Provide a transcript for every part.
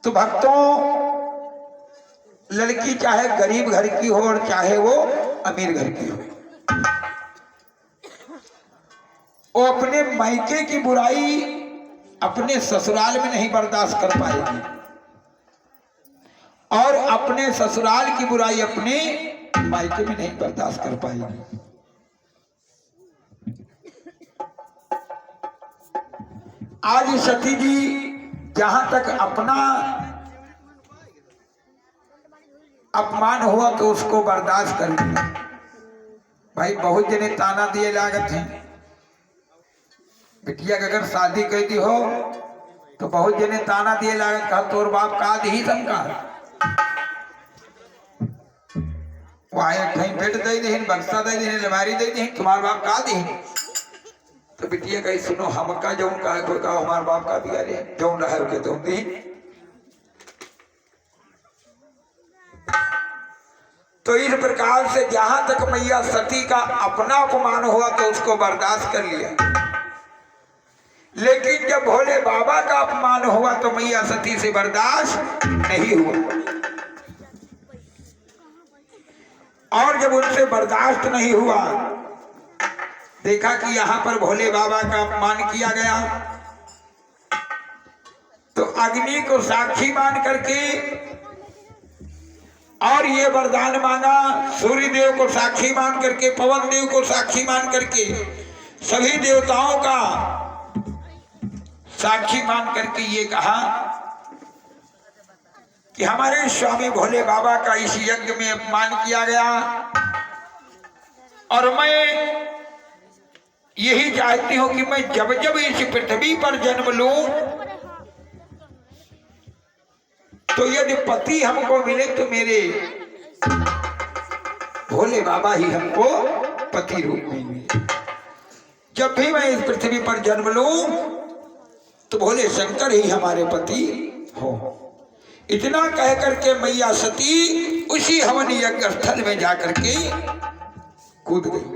तो भक्तों, लड़की चाहे गरीब घर की हो और चाहे वो अमीर घर की हो, वो अपने मायके की बुराई अपने ससुराल में नहीं बर्दाश्त कर पाएगी और अपने ससुराल की बुराई अपने मायके में नहीं बर्दाश्त कर पाएगी। आज सती जी जहां तक अपना अपमान हुआ तो उसको बर्दाश्त कर लिया। भाई बहुत जने ताना दिए लागत हैं, बिटिया अगर शादी कर दी हो तो बहुत जने ताना दिए लागत, कहा तोर बाप का दी संकार बेट दे दी, बक्सा दे दी, अलमारी दे दी, तुम्हारे बाप का दी। तो बिटिया कही सुनो, हमका जो का हमारे बाप का दिया रे जो रहा के तुम दी। तो इस प्रकार से जहां तक मैया सती का अपना अपमान हुआ तो उसको बर्दाश्त कर लिया, लेकिन जब भोले बाबा का अपमान हुआ तो मैया सती से बर्दाश्त नहीं हुआ। और जब उनसे बर्दाश्त नहीं हुआ, देखा कि यहां पर भोले बाबा का अपमान किया गया, तो अग्नि को साक्षी मान करके और ये वरदान मांगा, सूर्य देव को साक्षी मान करके, पवन देव को साक्षी मान करके, सभी देवताओं का साक्षी मान करके ये कहा कि हमारे स्वामी भोले बाबा का इस यज्ञ में अपमान किया गया और मैं यही चाहती हूं कि मैं जब जब इस पृथ्वी पर जन्म लूं तो यदि पति हमको मिले तो मेरे भोले बाबा ही हमको पति रूप में मिले। जब भी मैं इस पृथ्वी पर जन्म लूं तो भोले शंकर ही हमारे पति हो। इतना कह करके मैया सती उसी हवन यज्ञ स्थल में जाकर के कूद गई।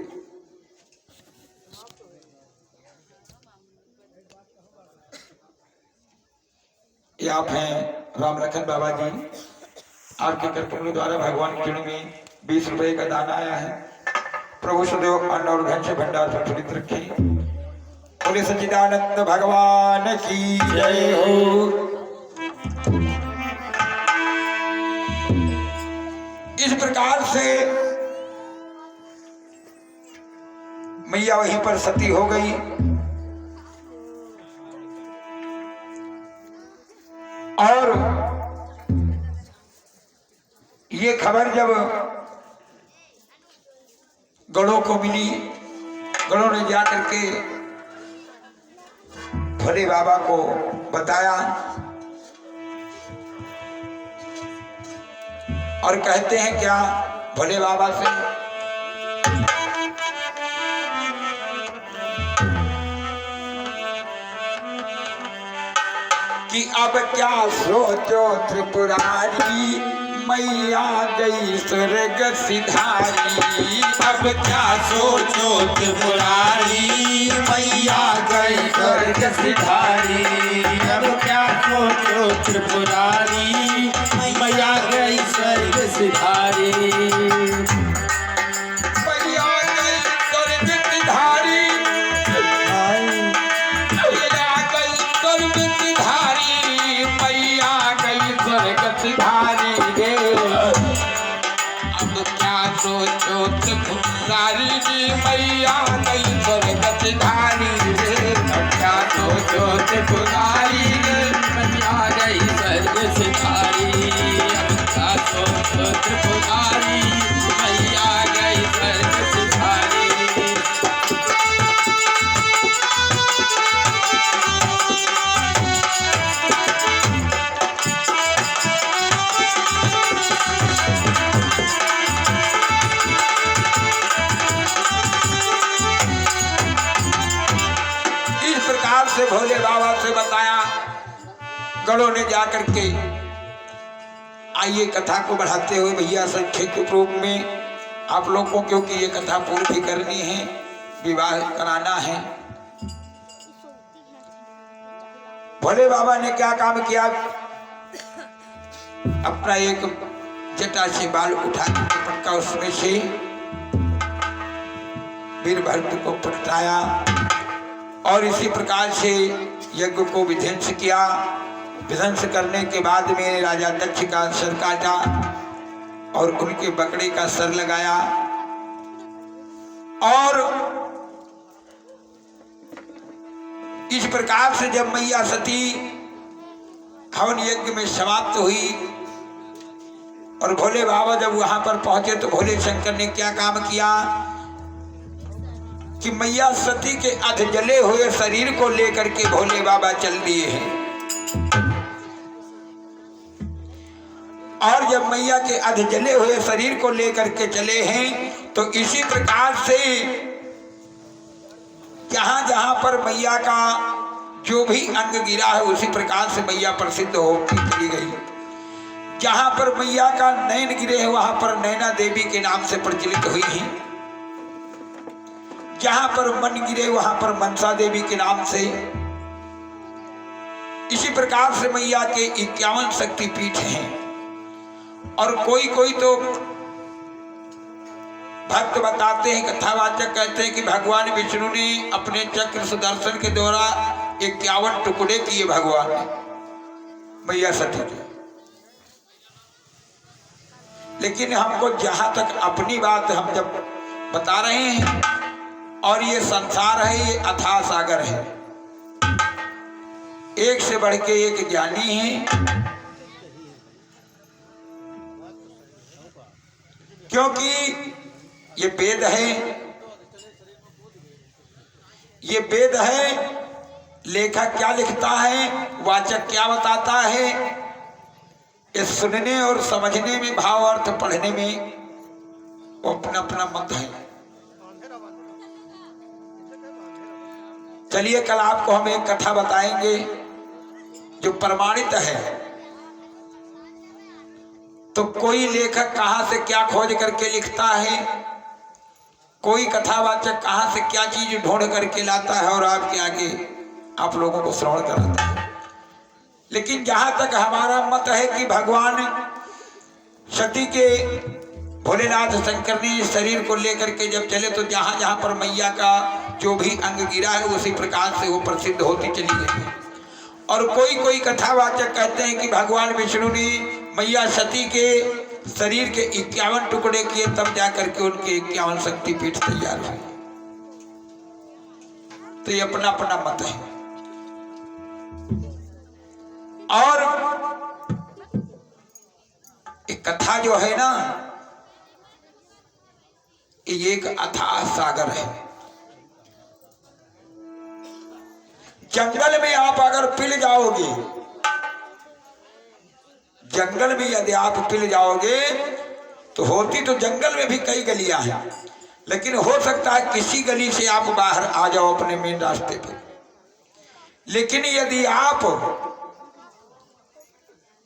ये आप हैं राम लखन बाबा जी, आपके कर्तव्य द्वारा भगवान के चरणों में 20 रुपए का दान आया है। प्रभु सदैव अन्न और धन से भंडार संतुलित रखे। बोले सच्चिदानंद भगवान की जय हो। इस प्रकार से मैया वहीं पर सती हो गई और ये खबर जब गणों को मिली, गणों ने जाकर के भोले बाबा को बताया और कहते हैं क्या भोले बाबा से कि अब क्या सोचो त्रिपुरारी, मैया गई स्वर्ग सिधारी। अब क्या सोचो त्रिपुरारी, मैया गई स्वर्ग सिधारी। अब क्या सोचो त्रिपुरारी, मैया गई स्वर्ग सिधारी। मैया गई स्वर्ग सिधारी, मैया गई स्वर्ग सिधारी, मैया गई स्वर्ग सिधारी रे। अब क्या सोचो त्रिपुरारी जी, मैया गई स्वर्ग सिधारी रे। अब क्या सोचो त्रिपुरारी, मैया गई स्वर्ग सिधारी। अब क्या सोचो त्रिपुरारी, मैया गई स्वर्ग सिधारी। से भोले बाबा से बताया, गणों ने जाकर के आइए कथा को बढ़ाते हुए भैया संक्षिप्त रूप में आप लोग को, क्योंकि ये कथा पूर्ण भी करनी है, विवाह कराना है। भोले बाबा ने क्या काम किया, अपना एक जटा से बाल उठा के पटका, उसमें से वीरभद्र को पटकाया और इसी प्रकार से यज्ञ को विध्वंस किया। विध्वंस करने के बाद में राजा दक्ष का सर काटा और उनके बकरे का सर लगाया और इस प्रकार से जब मैया सती हवन यज्ञ में समाप्त हुई और भोले बाबा जब वहां पर पहुंचे तो भोले शंकर ने क्या काम किया कि मैया सती के अध जले हुए शरीर को लेकर के भोले बाबा चल दिए हैं। और जब मैया के अध जले हुए शरीर को लेकर के चले हैं तो इसी प्रकार से जहां जहां पर मैया का जो भी अंग गिरा है उसी प्रकार से मैया प्रसिद्ध होती चली गई। जहां पर मैया का नयन गिरे हैं वहां पर नैना देवी के नाम से प्रचलित हुई हैं। जहां पर मन गिरे वहां पर मनसा देवी के नाम से। इसी प्रकार से मैया के 51 शक्तिपीठ हैं और कोई कोई तो भक्त बताते हैं, कथावाचक कहते हैं कि भगवान विष्णु ने अपने चक्र सुदर्शन के द्वारा 51 टुकड़े किए भगवान ने मैया सती के। लेकिन हमको जहां तक अपनी बात हम जब बता रहे हैं और ये संसार है, ये अथाह सागर है, एक से बढ़ के एक ज्ञानी है। क्योंकि ये वेद है, ये वेद है, लेखक क्या लिखता है, वाचक क्या बताता है, ये सुनने और समझने में, भाव अर्थ पढ़ने में वो अपना अपना मत है। चलिए कल आपको हम एक कथा बताएंगे जो प्रमाणित है। तो कोई लेखक कहां से क्या खोज करके लिखता है, कोई कथावाचक कहां से क्या चीज ढूंढ करके लाता है और आपके आगे आप लोगों को श्रवण कराता है। लेकिन जहां तक हमारा मत है कि भगवान सती के भोलेनाथ शंकर ने शरीर को लेकर के जब चले तो जहां जहां पर मैया का जो भी अंग गिरा है उसी प्रकार से वो प्रसिद्ध होती चली गई है। और कोई कोई कथावाचक कहते हैं कि भगवान विष्णु ने मैया सती के शरीर के 51 टुकड़े किए तब जाकर के उनके 51 शक्तिपीठ तैयार हुए। तो ये अपना अपना मत है। और एक कथा जो है ना, ये एक अथाह सागर है। जंगल में आप अगर पिल जाओगे, जंगल में यदि आप पिल जाओगे तो होती तो जंगल में भी कई गलियां हैं, लेकिन हो सकता है किसी गली से आप बाहर आ जाओ अपने मेन रास्ते पे। लेकिन यदि आप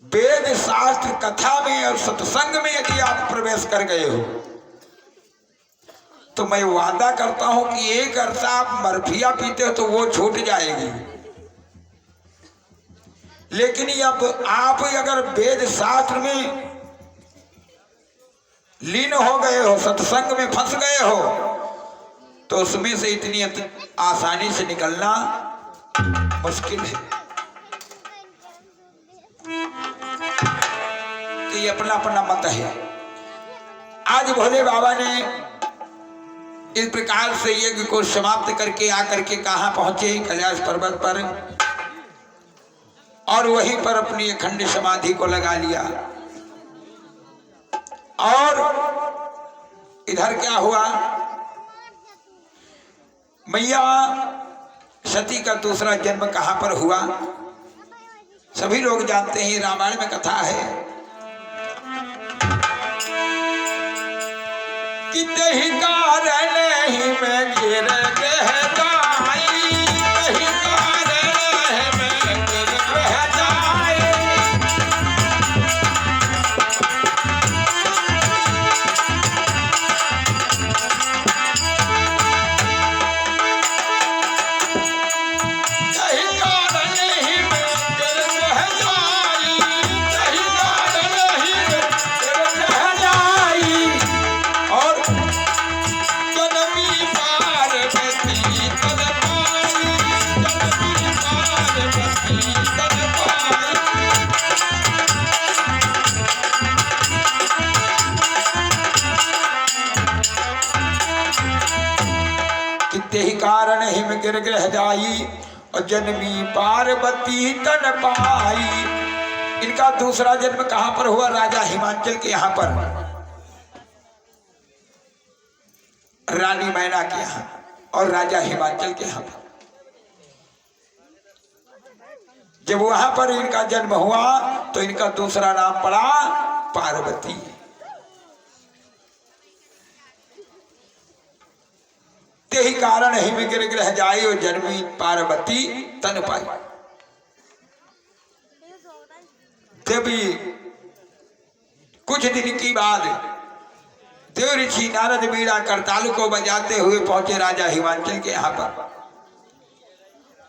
वेद शास्त्र कथा में और सत्संग में यदि आप प्रवेश कर गए हो तो मैं वादा करता हूं कि एक अरसा आप मरफिया पीते हो तो वो छूट जाएगी। लेकिन अब आप अगर वेद शास्त्र में लीन हो गए हो, सत्संग में फंस गए हो, तो उसमें से इतनी आसानी से निकलना मुश्किल है। तो ये अपना अपना मत है। आज भोले बाबा ने इस प्रकार से यज्ञ को समाप्त करके आकर के कहां पहुंचे, कैलाश पर्वत पर, और वहीं पर अपनी अखंड समाधि को लगा लिया। और इधर क्या हुआ, मैया सती का दूसरा जन्म कहां पर हुआ सभी लोग जानते हैं, रामायण में कथा है कि तही कारण ही में गिर गहराई, तही कारण है में गिर गहराई। तही कारण ही में गिर गहराई, तही कारण कारण हिम गिर ग्रह जाई और जन्मी पार्वती तन पाई। इनका दूसरा जन्म कहां पर हुआ? राजा हिमांचल के यहां पर, रानी मैना के यहां और राजा हिमांचल के यहां पर। जब वहां पर इनका जन्म हुआ तो इनका दूसरा नाम पड़ा पार्वती। ते ही कारण हिम गिर ग्रह जाई और जन्मी पार्वती तन पाई। तभी कुछ दिन की बाद देव ऋषि नारद बीड़ा करताल को बजाते हुए पहुंचे राजा हिमांचल के यहाँ पर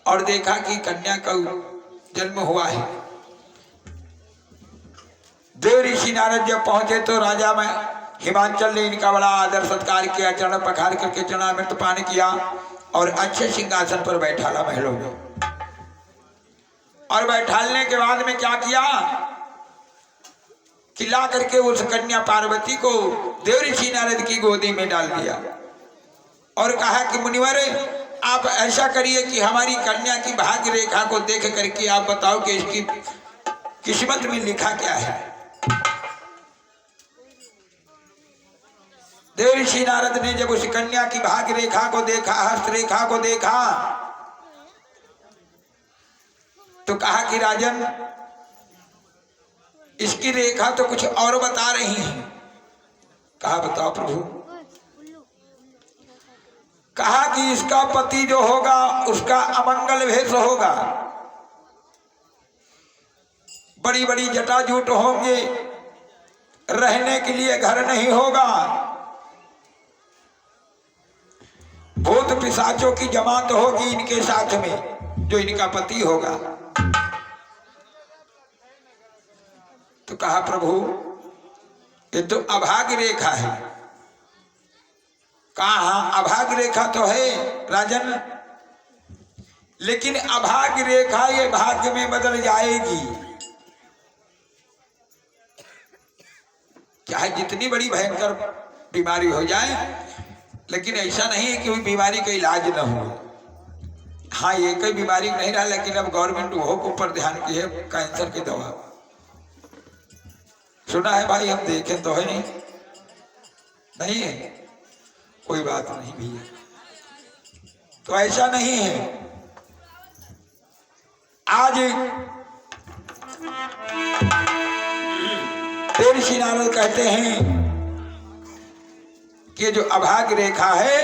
और देखा कि कन्या का जन्म हुआ है। देव ऋषि नारद जब पहुंचे तो राजा में हिमांचल ने इनका बड़ा आदर सत्कार किया, चरण पखार करके चरणामृत पान किया और अच्छे सिंहासन पर बैठाला महलों में। और बैठालने के बाद में क्या किया कि ला करके उस कन्या पार्वती को देव ऋषि नारद की गोदी में डाल दिया और कहा कि मुनिवर आप ऐसा करिए कि हमारी कन्या की भाग्य रेखा को देख करके आप बताओ कि इसकी किस्मत में लिखा क्या है। देव ऋषि नारद ने जब उस कन्या की भाग्य रेखा को देखा, हस्त रेखा को देखा, तो कहा कि राजन इसकी रेखा तो कुछ और बता रही है। कहा बताओ प्रभु। कहा कि इसका पति जो होगा उसका अमंगल भेष होगा, बड़ी बड़ी जटाजूट होंगे, रहने के लिए घर नहीं होगा, भूत पिशाचों की जमात होगी इनके साथ में जो इनका पति होगा। तो कहा प्रभु ये तो अभाग्य रेखा है। कहा हाँ अभाग्य रेखा तो है राजन, लेकिन अभाग्य रेखा ये भाग्य में बदल जाएगी। चाहे जितनी बड़ी भयंकर बीमारी हो जाए, लेकिन ऐसा नहीं है कि कोई बीमारी का इलाज न हो। हाँ ये कोई बीमारी नहीं रहा, लेकिन अब गवर्नमेंट वो के ऊपर ध्यान की है, कैंसर की दवा सुना है भाई, हम देखें तो है नहीं है, कोई बात नहीं भैया। तो ऐसा नहीं है। आज देव ऋषि नारद कहते हैं कि जो अभाग्य रेखा है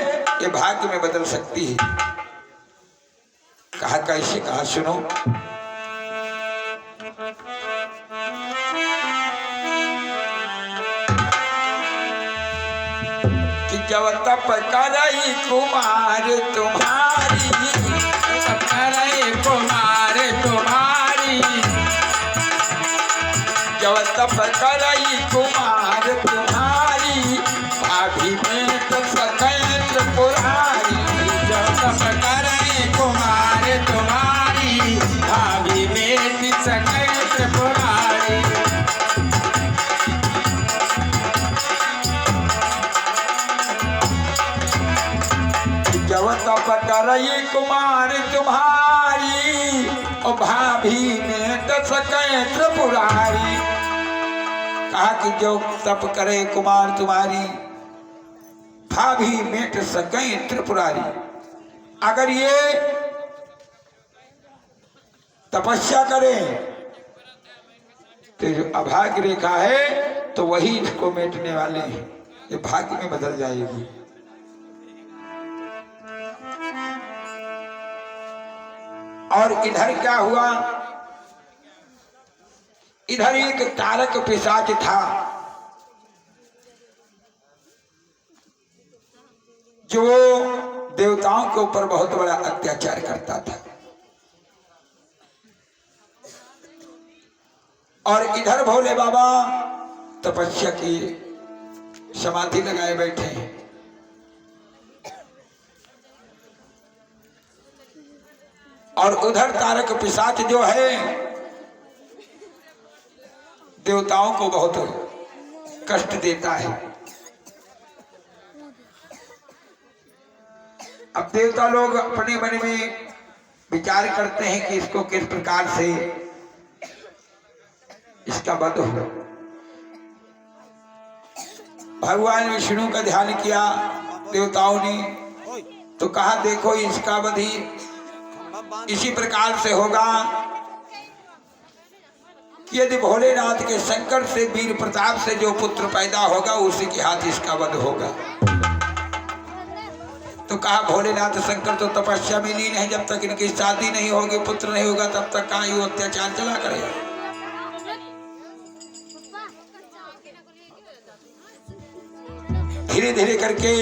ये भाग्य में बदल सकती है। कहा कैसे? कहा सुनो। कि जब तप करई कुमार तुम्हारी, तप करई कुमार तुम्हारी, जब तप करई कुमार तुम्हारी, भाभी में तो सकेंद्र पुरारी। जब तप करई कुमार तुम्हारी, भाभी में सकेंद्र पुरारी। जब तप करई कुमार तुम्हारी, और भाभी में तो सकेंद्र पुरारी। कहा कि जो तप करे कुमार तुम्हारी, भाभी मेट सकें त्रिपुरारी। अगर ये तपस्या करें तो जो अभाग्य रेखा है तो वही इसको मेटने वाले हैं, ये भाग्य में बदल जाएगी। और इधर क्या हुआ? इधर एक तारक पिशाच था जो देवताओं के ऊपर बहुत बड़ा अत्याचार करता था। और इधर भोले बाबा तपस्या की समाधि लगाए बैठे हैं। और उधर तारक पिशाच जो है देवताओं को बहुत कष्ट देता है। अब देवता लोग अपने मन में विचार करते हैं कि इसको किस प्रकार से इसका वध हो। भगवान विष्णु का ध्यान किया देवताओं ने, तो कहा देखो इसका वध ही इसी प्रकार से होगा कि यदि भोलेनाथ के शंकर से वीर प्रताप से जो पुत्र पैदा होगा उसी के हाथ इसका वध होगा। तो कहा भोलेनाथ शंकर तो तपस्या में लीन है, जब तक इनकी शादी नहीं होगी पुत्र नहीं होगा तब तक कहाँ यू अत्याचार चला करेगा। धीरे धीरे करके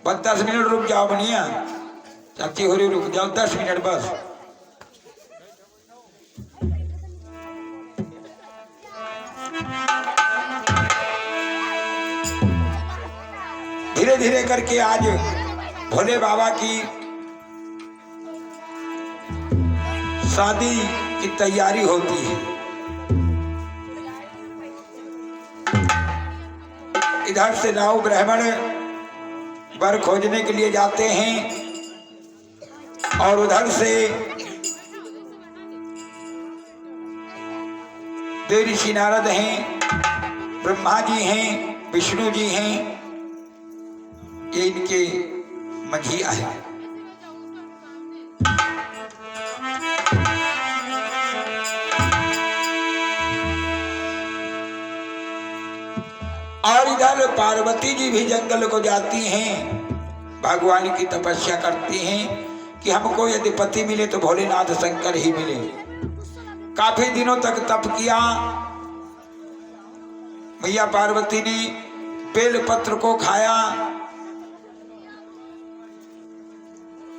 बस 10 मिनट रुक जाओ बनिया, चाची हो रही रुक जाओ 10 मिनट बस। धीरे धीरे करके आज भोले बाबा की शादी की तैयारी होती है। इधर से नाव ब्राह्मण वर खोजने के लिए जाते हैं और उधर से देव ऋषि नारद हैं, ब्रह्मा जी हैं, विष्णु जी हैं, ये इनके मझी आए। और इधर पार्वती जी भी जंगल को जाती हैं, भगवान की तपस्या करती हैं कि हमको यदि पति मिले तो भोलेनाथ शंकर ही मिले। काफी दिनों तक तप किया, मैया पार्वती ने बेल पत्र को खाया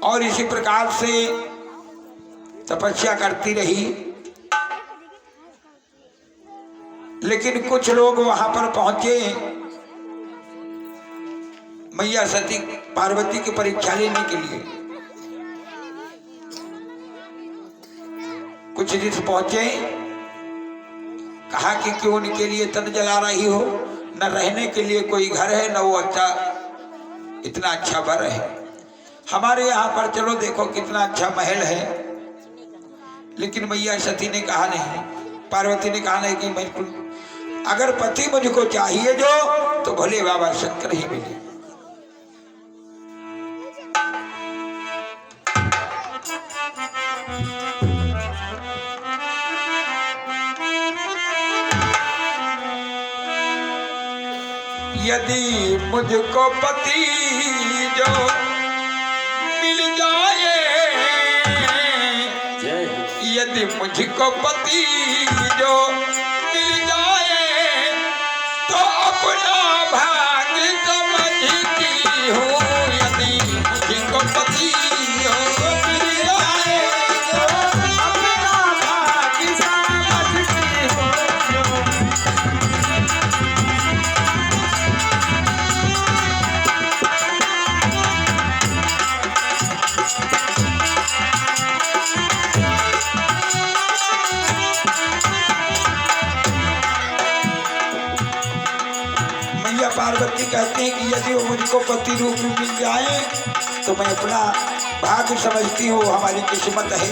और इसी प्रकार से तपस्या करती रही। लेकिन कुछ लोग वहां पर पहुंचे मैया सती पार्वती की परीक्षा लेने के लिए। कुछ दिन पहुंचे, कहा कि क्यों उनके लिए तन जला रही हो, न रहने के लिए कोई घर है न वो अच्छा इतना अच्छा वर है। हमारे यहाँ पर चलो देखो कितना अच्छा महल है। लेकिन मैया सती ने कहा नहीं, पार्वती ने कहा नहीं कि मैं अगर पति मुझको चाहिए जो तो भोले बाबा शंकर ही मिले। यदि मुझको पति जो मिल जाए, यदि मुझको पति जो मिल जाए तो अपना भाग्य समझती हूँ। यदि मुझको पति जो मिल जाए तो अपना भाग्य समझती हूँ। पार्वती कहते हैं कि यदि वो मुझको पति रूप में मिल जाए तो मैं अपना भाग्य समझती हूँ, हमारी किस्मत है।